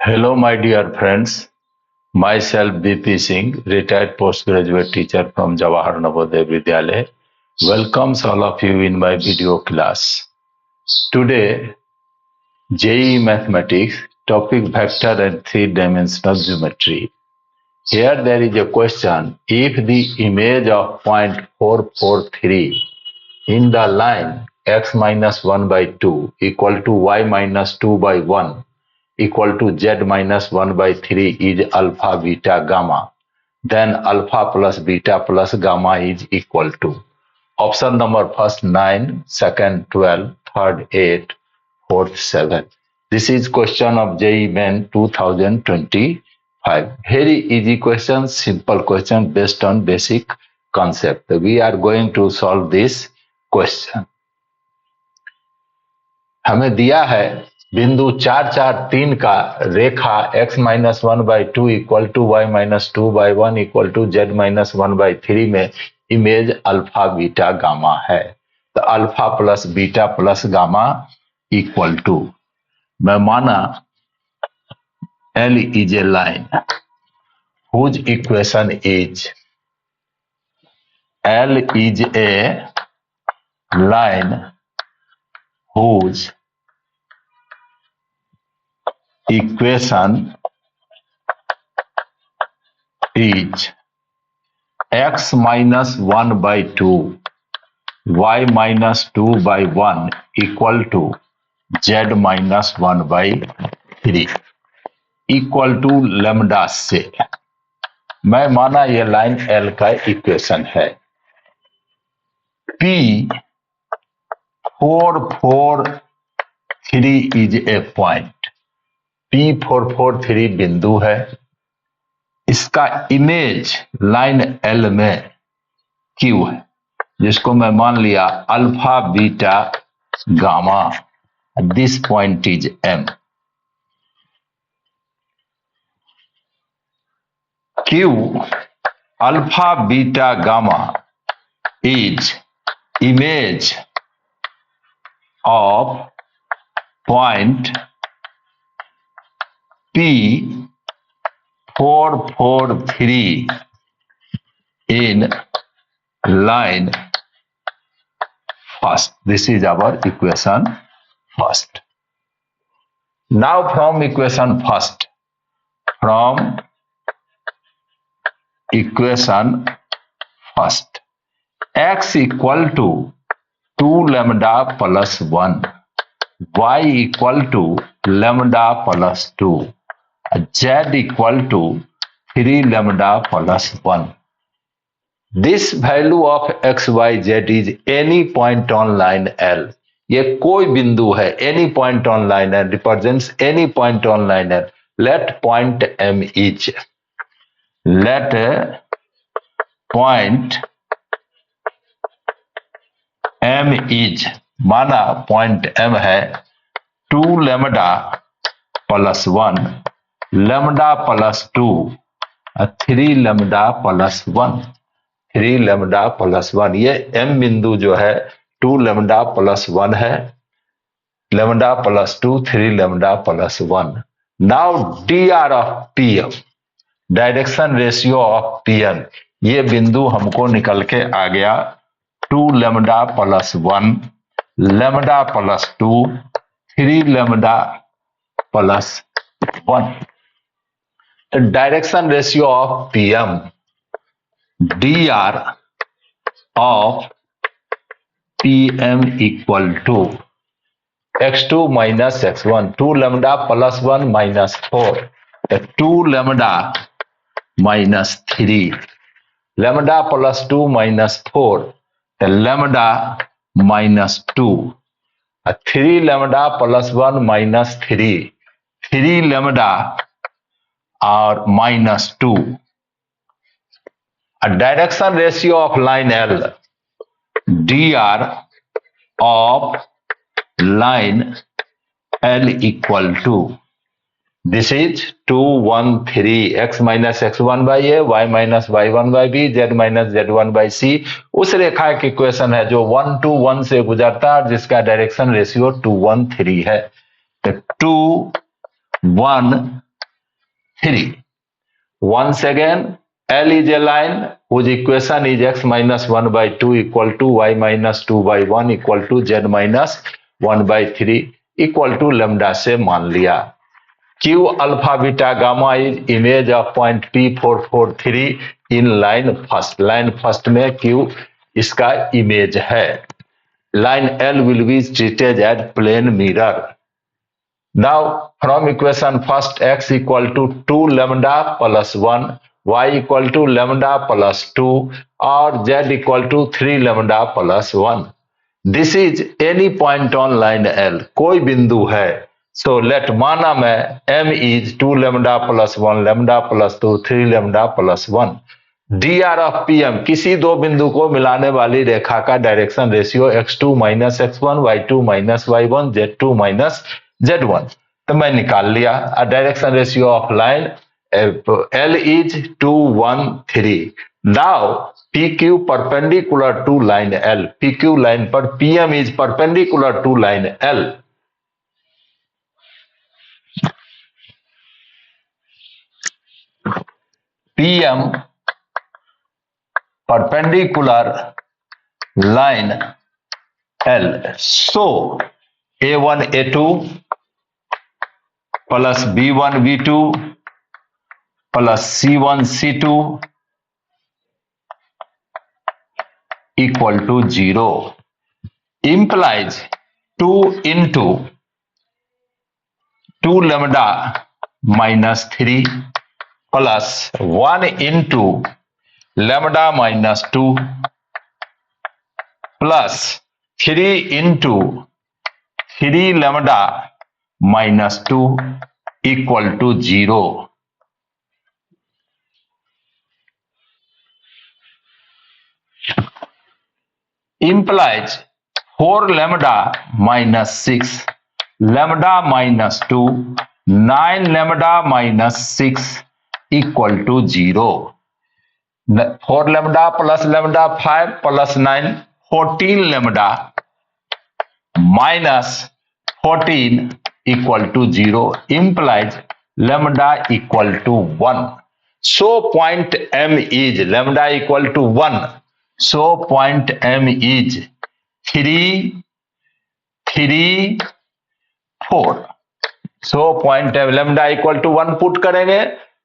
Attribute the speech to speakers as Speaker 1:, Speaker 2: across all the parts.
Speaker 1: Hello, my dear friends. Myself BP Singh, retired postgraduate teacher from Jawahar Navodaya Vidyalaya, welcomes all of you in my video class. Today, JEE Mathematics, topic vector and three-dimensional geometry. Here there is a question: if the image of point 443 in the line x minus 1 by 2 equal to y minus 2 by 1 equal to z minus 1 by 3 is alpha, beta, gamma, then alpha plus beta plus gamma is equal to option number first 9, second 12, third 8, fourth 7. This is question of JEE Main 2025. Very easy question, simple question based on basic concept. We are going to solve this question. हमें दिया है बिंदु 4, 4, 3 का रेखा x minus 1 by 2 equal to y minus 2 by 1 equal to z minus 1 by 3 में image alpha beta gamma है। तो alpha plus beta plus gamma equal to, मैं माना L is a line whose equation is L is a line whose equation is x minus 1 by 2 y minus 2 by 1 equal to z minus 1 by 3 equal to lambda से मैं माना ये line L का equation है। P443 is a point, P443 बिंदु है। इसका image line L में Q है, जिसको मैं मान लिया alpha beta gamma. This point is M। Q alpha beta gamma is image of point P443 in line first. This is our equation first. Now from equation first, x equal to 2 lambda plus 1, y equal to lambda plus 2, z equal to 3 lambda plus 1. This value of x, y, z is any point on line L. ये कोई बिंदु है, any point on line L represents any point on line L. Let point M is. Let point M is, माना point M है 2 lambda plus 1, lambda plus 2, 3 lambda plus 1, 3 lambda plus 1। ये M बिंदु जो है 2 lambda plus 1 है, lambda plus 2, 3 lambda plus 1। Now dr of PM, direction ratio of PN, ये बिंदु हमको निकल के आ गया 2 lambda plus 1, lambda plus 2, 3 lambda plus 1। Direction ratio of PM, dr of PM equal to x2 minus x1, 2 lambda plus 1 minus 4, 2 lambda minus 3, lambda plus 2 minus 4, lambda minus 2, 3 lambda plus 1 minus 3, 3 lambda और minus 2। Direction ratio of line L, dr of line L equal to, this is 2, 1, 3, x minus x1 by A, y minus y1 by B, z minus z1 by C. उस रेखा की equation है जो 1, 2, 1 से गुजरता है, जिसका डायरेक्शन रेशियो 2, 1, 3 है। तो 2, 1, 3. Once again, L is a line whose equation is x minus 1 by 2 equal to y minus 2 by 1 equal to z minus 1 by 3 equal to lambda से मान लिया. Q alpha beta gamma is image of point P443 in line first. Line first में Q इसका image है. Line L will be treated as plane mirror. Now from equation first, x equal to 2 lambda plus 1, y equal to lambda plus 2 और z equal to 3 lambda plus 1. This is any point on line L. कोई बिंदु है. So let माना मैं m is 2 lambda plus 1 lambda plus 2 3 lambda plus 1. dr of pm किसी दो बिंदु को मिलाने वाली रेखा का direction ratio x2 minus x1 y2 minus y1 z2 minus z1. तो मैं निकाल लिया. Direction ratio of line L is 2 1 3. Now PQ perpendicular to line L. PQ line पर PM is perpendicular to line L. PM perpendicular line L. So A1 A2 plus B1 B2 plus C1 C2 equal to 0 implies 2 into 2 lambda minus 3 plus 1 into lambda minus 2 plus 3 into 3 lambda minus 2 equal to 0. Implies 4 lambda minus 6 lambda minus 2 9 lambda minus 6 equal to 0. 4 lambda plus lambda 5 plus 9 14 lambda minus 14 equal to 0 implies lambda equal to 1. So point M is lambda equal to 1. So point M is 3 3 4. So point M lambda equal to 1 put करेंगे.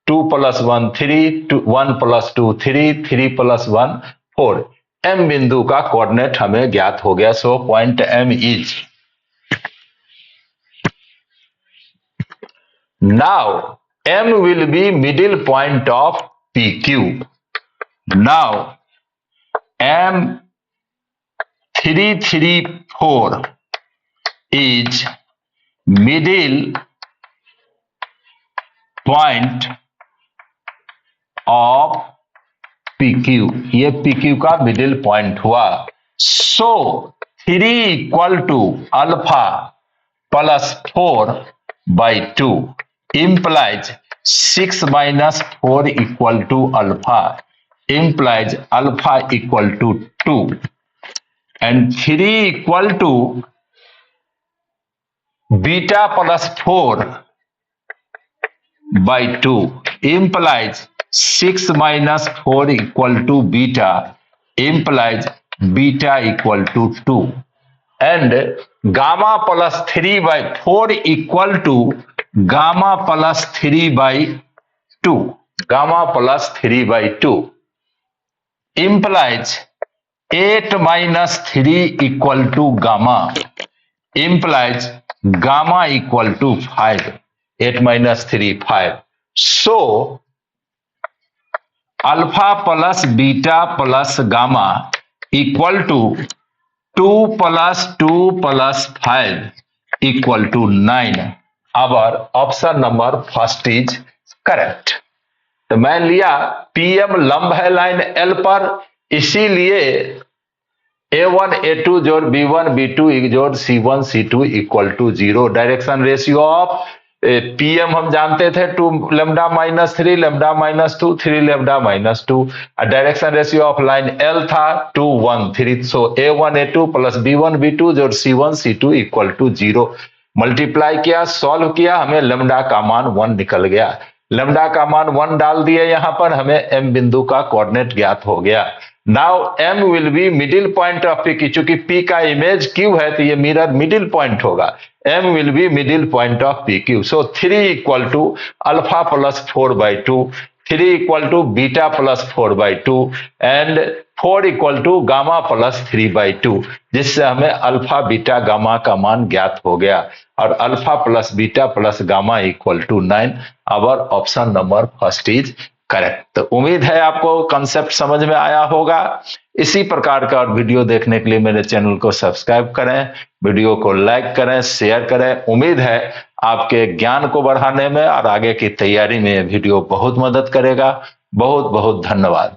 Speaker 1: 2 plus 1 3 1 plus 2 3 3 plus 1 4. M बिंदु का coordinate हमें ज्ञात हो गया. So point M is. Now M will be middle point of PQ. Now M 3 3 4 is middle point of PQ. ये PQ का middle point हुआ. So 3 equal to alpha plus 4 by 2 implies 6 minus 4 equal to alpha implies alpha equal to 2 and 3 equal to beta plus 4 by 2 implies 6 minus 4 equal to beta implies beta equal to 2 and gamma plus 3 by 4 equal to gamma plus 3 by 2. Gamma plus 3 by 2 implies 8 minus 3 equal to gamma implies gamma equal to 5. 8 minus 3 5. So alpha plus beta plus gamma equal to 2 plus 2 plus 5 equal to 9. Our option number first is correct. तो मैं लिया PM लंब है line L पर, इसीलिए A1 A2 जोड़ B1 B2 जोड़ C1 C2 equal to 0. Direction ratio of PM हम जानते थे 2 lambda minus 3 lambda minus 2 3 lambda minus 2. Direction ratio of line L था 2 1 3. सो A1 A2 plus B1 B2 जोड़ C1 C2 equal to 0. Multiply किया, solve किया, हमें lambda का मान 1 निकल गया. लैम्डा का मान 1 डाल दिए, यहां पर हमें m बिंदु का कोऑर्डिनेट ज्ञात हो गया। Now m will be middle point of p, चूंकि p का इमेज q है तो ये मिरर मिडिल पॉइंट होगा। m will be middle point of pq। So 3 equal to alpha plus 4/2, 3 equal to beta plus 4/2 and 4 equal to gamma plus 3/2, जिससे हमें alpha beta gamma का मान ज्ञात हो गया। और alpha plus beta plus gamma equal to 9। Our option number first is correct. तो उम्मीद है आपको कंसेप्ट समझ में आया होगा। इसी प्रकार का और वीडियो देखने के लिए मेरे चैनल को सब्सक्राइब करें, वीडियो को लाइक करें, शेयर करें। उम्मीद है आपके ज्ञान को बढ़ाने में और आगे की तैयारी में वीडियो बहुत मदद करेगा। बहुत बहुत धन्यवाद।